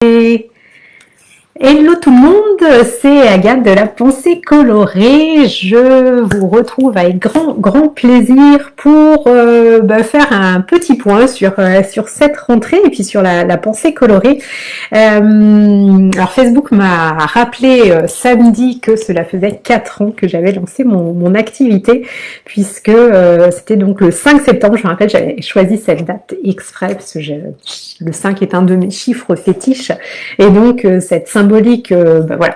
Et hello tout le monde, c'est Agathe de la pensée colorée. Je vous retrouve avec grand plaisir pour faire un petit point sur cette rentrée et puis sur la pensée colorée. Alors Facebook m'a rappelé samedi que cela faisait 4 ans que j'avais lancé mon activité, puisque c'était donc le 5 septembre. Je me rappelle, j'avais choisi cette date exprès parce que le 5 est un de mes chiffres fétiches, et donc cette symbolique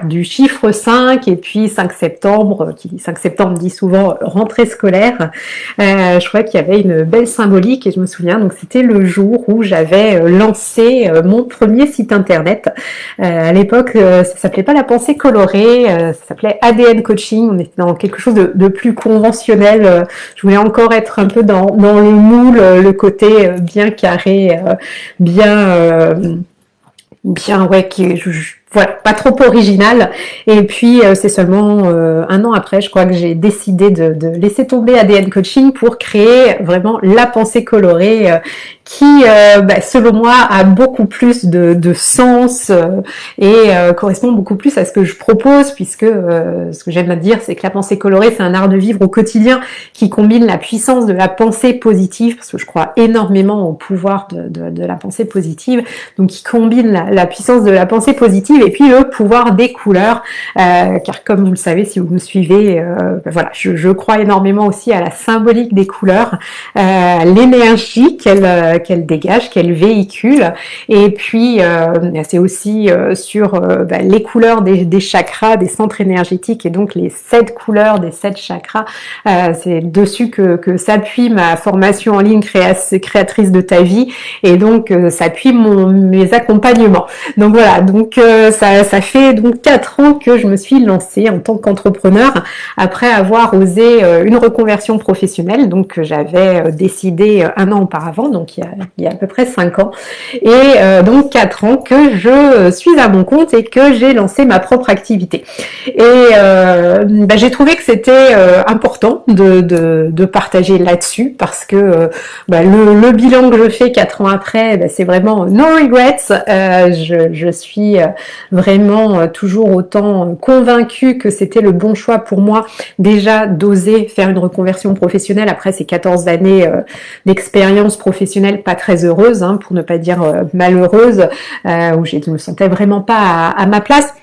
du chiffre 5 et puis 5 septembre, qui 5 septembre dit souvent rentrée scolaire. Je crois qu'il y avait une belle symbolique, et je me souviens, donc c'était le jour où j'avais lancé mon premier site internet. À l'époque, ça s'appelait pas la pensée colorée, ça s'appelait ADN Coaching. On était dans quelque chose de plus conventionnel. Je voulais encore être un peu dans le moule, le côté bien carré, voilà, pas trop original. Et puis c'est seulement un an après, je crois, que j'ai décidé de laisser tomber ADN Coaching pour créer vraiment la pensée colorée, qui selon moi a beaucoup plus de sens et correspond beaucoup plus à ce que je propose, puisque ce que j'aime à dire, c'est que la pensée colorée, c'est un art de vivre au quotidien qui combine la puissance de la pensée positive, parce que je crois énormément au pouvoir de la pensée positive, donc qui combine la puissance de la pensée positive et puis le pouvoir des couleurs, car comme vous le savez, si vous me suivez, je crois énormément aussi à la symbolique des couleurs, l'énergie qu'elle dégage, qu'elle véhicule, et puis c'est aussi sur les couleurs des chakras, des centres énergétiques, et donc les 7 couleurs des 7 chakras. C'est dessus que s'appuie ma formation en ligne créatrice de ta vie, et donc s'appuie mes accompagnements. Donc voilà, donc ça fait donc 4 ans que je me suis lancée en tant qu'entrepreneur, après avoir osé une reconversion professionnelle, donc j'avais décidé un an auparavant, donc il y a à peu près 5 ans, et donc 4 ans que je suis à mon compte et que j'ai lancé ma propre activité. Et j'ai trouvé que c'était important de partager là-dessus, parce que le bilan que je fais 4 ans après, c'est vraiment no regrets. Je suis vraiment toujours autant convaincue que c'était le bon choix pour moi, déjà d'oser faire une reconversion professionnelle après ces 14 années d'expérience professionnelle pas très heureuse, pour ne pas dire malheureuse, où je me sentais vraiment pas à ma place.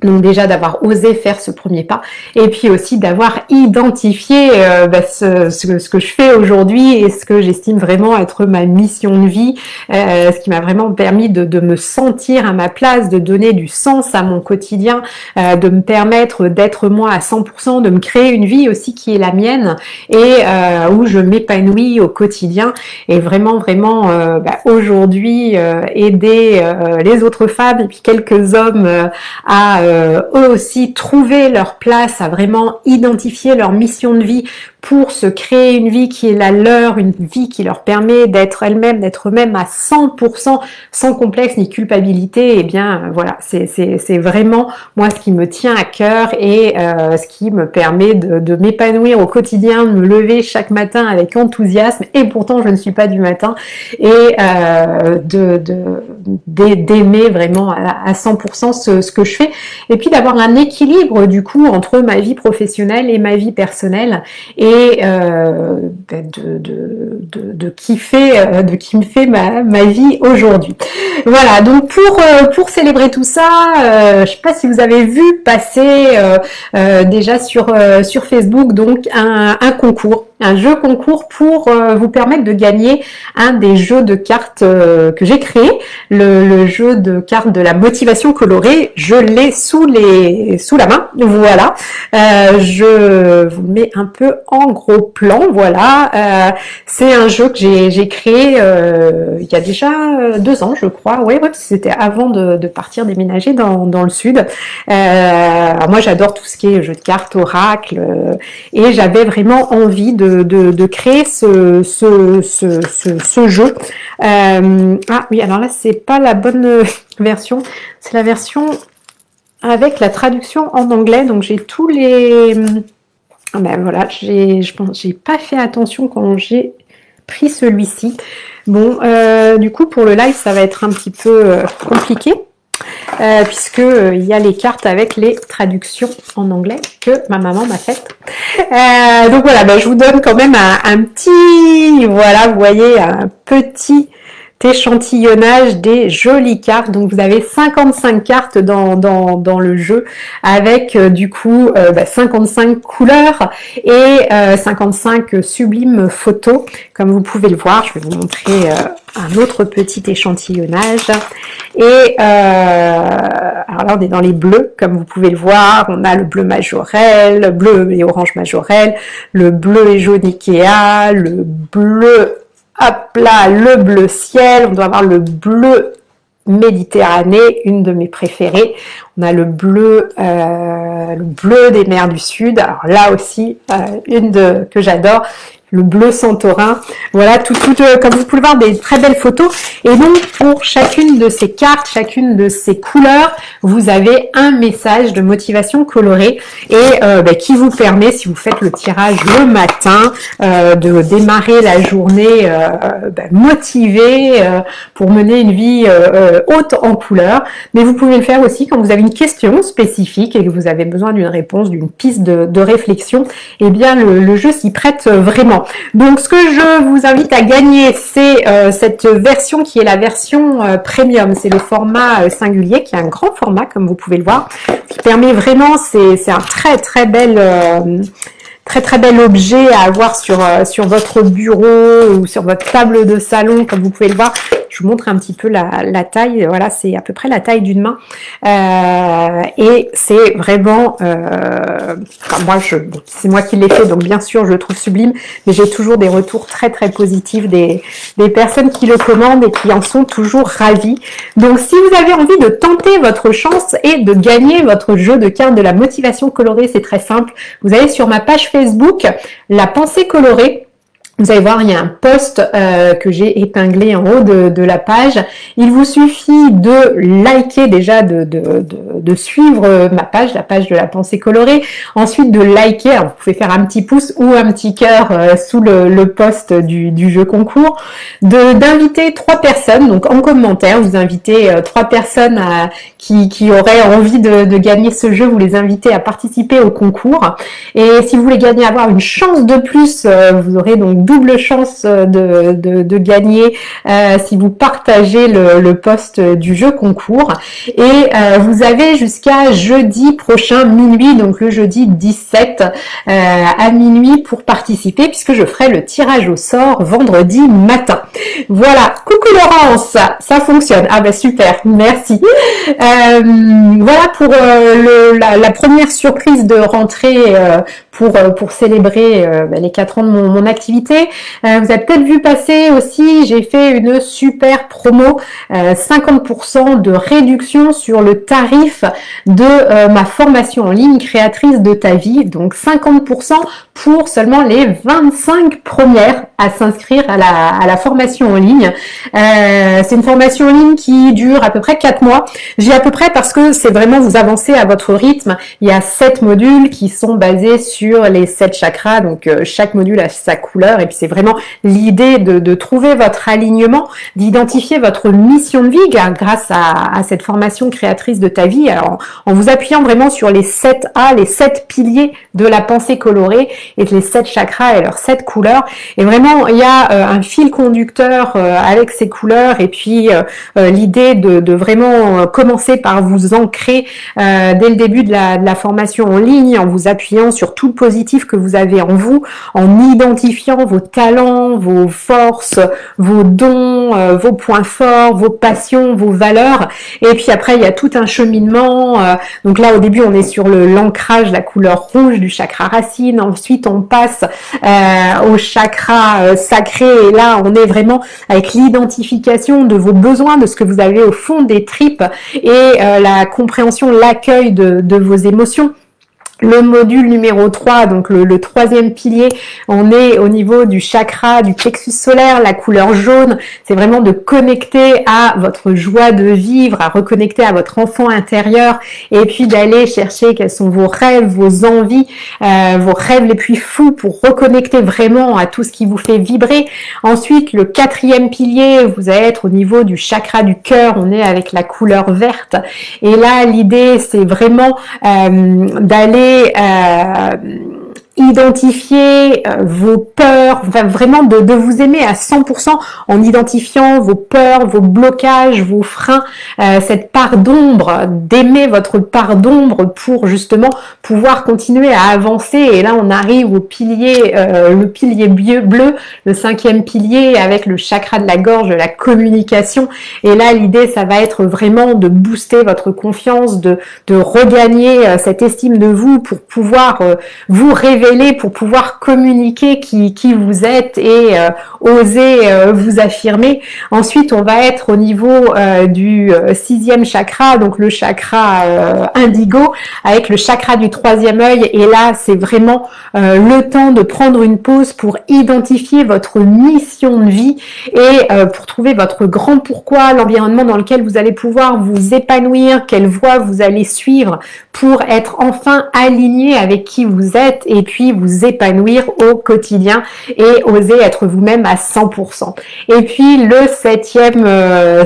Donc déjà d'avoir osé faire ce premier pas, et puis aussi d'avoir identifié ce que je fais aujourd'hui et ce que j'estime vraiment être ma mission de vie, ce qui m'a vraiment permis de me sentir à ma place, de donner du sens à mon quotidien, de me permettre d'être moi à 100%, de me créer une vie aussi qui est la mienne, et où je m'épanouis au quotidien, et vraiment aujourd'hui aider les autres femmes et puis quelques hommes à eux aussi trouver leur place, à vraiment identifier leur mission de vie pour se créer une vie qui est la leur, une vie qui leur permet d'être elles-mêmes, d'être eux-mêmes à 100%, sans complexe ni culpabilité. Et bien voilà, c'est vraiment moi ce qui me tient à cœur, et ce qui me permet de m'épanouir au quotidien, de me lever chaque matin avec enthousiasme, et pourtant je ne suis pas du matin, et d'aimer vraiment à 100% ce que je fais, et puis d'avoir un équilibre du coup entre ma vie professionnelle et ma vie personnelle, et de kiffer ma vie aujourd'hui. Voilà, donc pour célébrer tout ça, je sais pas si vous avez vu passer déjà sur Facebook, donc un concours, un jeu concours pour vous permettre de gagner un des jeux de cartes que j'ai créé, le jeu de cartes de la motivation colorée. Je l'ai sous la main, voilà. Je vous le mets un peu en gros plan, voilà. C'est un jeu que j'ai créé il y a déjà 2 ans, je crois. Ouais, c'était avant de partir déménager dans le sud. Alors moi j'adore tout ce qui est jeu de cartes, oracle, et j'avais vraiment envie de créer ce jeu. Ah oui, alors là c'est pas la bonne version, c'est la version avec la traduction en anglais, donc j'ai tous les... voilà, je pense j'ai pas fait attention quand j'ai pris celui-ci. Bon, du coup pour le live ça va être un petit peu compliqué. puisque il y a les cartes avec les traductions en anglais que ma maman m'a faites. Donc voilà, je vous donne quand même un petit, voilà, vous voyez, un petit échantillonnage des jolies cartes. Donc vous avez 55 cartes dans le jeu avec du coup 55 couleurs et 55 sublimes photos. Comme vous pouvez le voir, je vais vous montrer un autre petit échantillonnage. Et alors là on est dans les bleus, comme vous pouvez le voir, on a le bleu majorel, le bleu et orange majorel, le bleu et jaune Ikea, le bleu hop là, le bleu ciel, on doit avoir le bleu Méditerranée, une de mes préférées. On a le bleu des mers du Sud. Alors là aussi, que j'adore, le bleu Santorin. Voilà, comme vous pouvez le voir, des très belles photos. Et donc, pour chacune de ces cartes, chacune de ces couleurs, vous avez un message de motivation colorée et qui vous permet, si vous faites le tirage le matin, de démarrer la journée motivée pour mener une vie haute en couleurs. Mais vous pouvez le faire aussi quand vous avez une question spécifique et que vous avez besoin d'une réponse, d'une piste de réflexion. Eh bien, le jeu s'y prête vraiment. Donc, ce que je vous invite à gagner, c'est cette version qui est la version premium. C'est le format singulier, qui est un grand format, comme vous pouvez le voir, qui permet vraiment, c'est un très bel objet à avoir sur votre bureau ou sur votre table de salon, comme vous pouvez le voir. Je vous montre un petit peu la taille. Voilà, c'est à peu près la taille d'une main. Et c'est vraiment... c'est moi qui l'ai fait, donc bien sûr, je le trouve sublime. Mais j'ai toujours des retours très positifs des personnes qui le commandent et qui en sont toujours ravies. Donc, si vous avez envie de tenter votre chance et de gagner votre jeu de cartes de la motivation colorée, c'est très simple. Vous allez sur ma page Facebook, La Pensée Colorée. Vous allez voir, il y a un post que j'ai épinglé en haut de la page. Il vous suffit de liker déjà, de suivre ma page, la page de La Pensée Colorée. Ensuite, de liker, alors vous pouvez faire un petit pouce ou un petit cœur sous le post du jeu concours. D'inviter 3 personnes, donc en commentaire, vous invitez 3 personnes qui auraient envie de gagner ce jeu. Vous les invitez à participer au concours. Et si vous voulez gagner, avoir une chance de plus, vous aurez donc double chance de gagner si vous partagez le post du jeu concours. Et vous avez jusqu'à jeudi prochain minuit, donc le jeudi 17 à minuit pour participer, puisque je ferai le tirage au sort vendredi matin. Voilà, coucou Laurence, ça fonctionne. Ah super, merci. Voilà pour la première surprise de rentrée pour célébrer les 4 ans de mon activité. Vous avez peut-être vu passer aussi, j'ai fait une super promo, 50% de réduction sur le tarif de ma formation en ligne créatrice de ta vie. Donc 50% pour seulement les 25 premières à s'inscrire à la formation en ligne. C'est une formation en ligne qui dure à peu près 4 mois. J'ai à peu près parce que c'est vraiment vous avancez à votre rythme. Il y a 7 modules qui sont basés sur les 7 chakras. Donc chaque module a sa couleur et puis c'est vraiment l'idée de trouver votre alignement, d'identifier votre mission de vie grâce à cette formation créatrice de ta vie. Alors en vous appuyant vraiment sur les 7 A, les 7 piliers de la pensée colorée et les 7 chakras et leurs 7 couleurs. Et vraiment, il y a un fil conducteur avec ces couleurs et puis l'idée de vraiment commencer par vous ancrer dès le début de la formation en ligne, en vous appuyant sur tout le positif que vous avez en vous, en identifiant vos talents, vos forces, vos dons, vos points forts, vos passions, vos valeurs. Et puis après, il y a tout un cheminement. Donc là, au début, on est sur l'ancrage, la couleur rouge du chakra racine. Ensuite, on passe au chakra sacré. Et là, on est vraiment avec l'identification de vos besoins, de ce que vous avez au fond des tripes et la compréhension, l'accueil de vos émotions. Le module numéro 3, donc le troisième pilier, on est au niveau du chakra, du plexus solaire, la couleur jaune. C'est vraiment de connecter à votre joie de vivre, à reconnecter à votre enfant intérieur et puis d'aller chercher quels sont vos rêves, vos envies, vos rêves les plus fous pour reconnecter vraiment à tout ce qui vous fait vibrer. Ensuite, le quatrième pilier, vous allez être au niveau du chakra du cœur, on est avec la couleur verte. Et là, l'idée, c'est vraiment d'aller identifier vos peurs, enfin vraiment de vous aimer à 100% en identifiant vos peurs, vos blocages, vos freins, cette part d'ombre, d'aimer votre part d'ombre pour justement pouvoir continuer à avancer. Et là, on arrive au pilier, le pilier bleu, le cinquième pilier avec le chakra de la gorge, la communication. Et là, l'idée, ça va être vraiment de booster votre confiance, de regagner cette estime de vous pour pouvoir vous révéler, pour pouvoir communiquer qui vous êtes et oser vous affirmer. Ensuite, on va être au niveau du sixième chakra, donc le chakra indigo, avec le chakra du troisième œil. Et là, c'est vraiment le temps de prendre une pause pour identifier votre mission de vie et pour trouver votre grand pourquoi, l'environnement dans lequel vous allez pouvoir vous épanouir, quelle voie vous allez suivre pour être enfin aligné avec qui vous êtes et puis vous épanouir au quotidien et oser être vous-même à 100%. Et puis le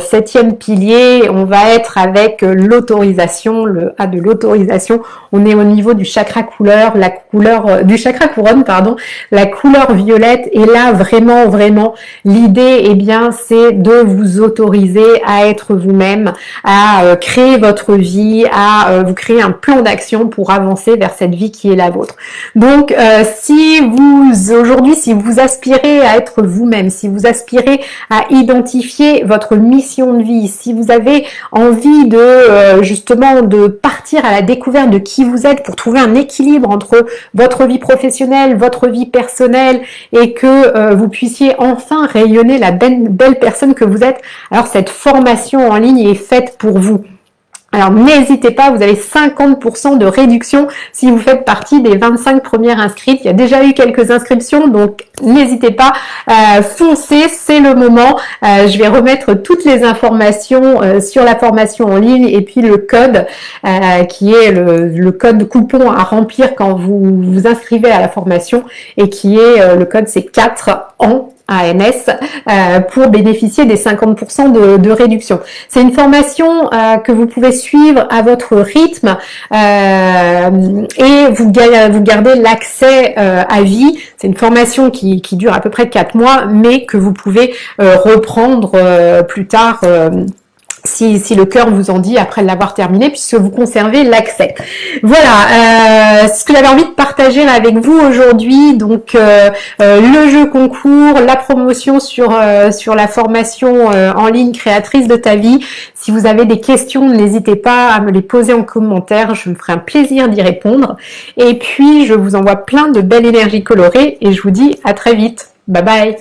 septième pilier, on va être avec l'autorisation, le A de l'autorisation. On est au niveau du chakra couleur, la couleur du chakra couronne, pardon, la couleur violette. Et là, vraiment, l'idée, eh bien, c'est de vous autoriser à être vous-même, à créer votre vie, à vous créer un plan d'action pour avancer vers cette vie qui est la vôtre. Donc, si vous aspirez à être vous-même, si vous aspirez à identifier votre mission de vie, si vous avez envie de justement de partir à la découverte de qui vous êtes pour trouver un équilibre entre votre vie professionnelle, votre vie personnelle et que vous puissiez enfin rayonner la belle personne que vous êtes, alors cette formation en ligne est faite pour vous. Alors n'hésitez pas, vous avez 50% de réduction si vous faites partie des 25 premières inscrites. Il y a déjà eu quelques inscriptions, donc n'hésitez pas, foncez, c'est le moment. Je vais remettre toutes les informations sur la formation en ligne et puis le code qui est le code coupon à remplir quand vous vous inscrivez à la formation et qui est, le code c'est 4 ans. ANS pour bénéficier des 50% de réduction. C'est une formation que vous pouvez suivre à votre rythme et vous gardez l'accès à vie. C'est une formation qui dure à peu près 4 mois, mais que vous pouvez reprendre plus tard si le cœur vous en dit après l'avoir terminé, puisque vous conservez l'accès. Voilà ce que j'avais envie de partager avec vous aujourd'hui. Donc le jeu concours, la promotion sur la formation en ligne créatrice de ta vie. Si vous avez des questions, n'hésitez pas à me les poser en commentaire, je me ferai un plaisir d'y répondre. Et puis je vous envoie plein de belles énergies colorées et je vous dis à très vite. Bye bye.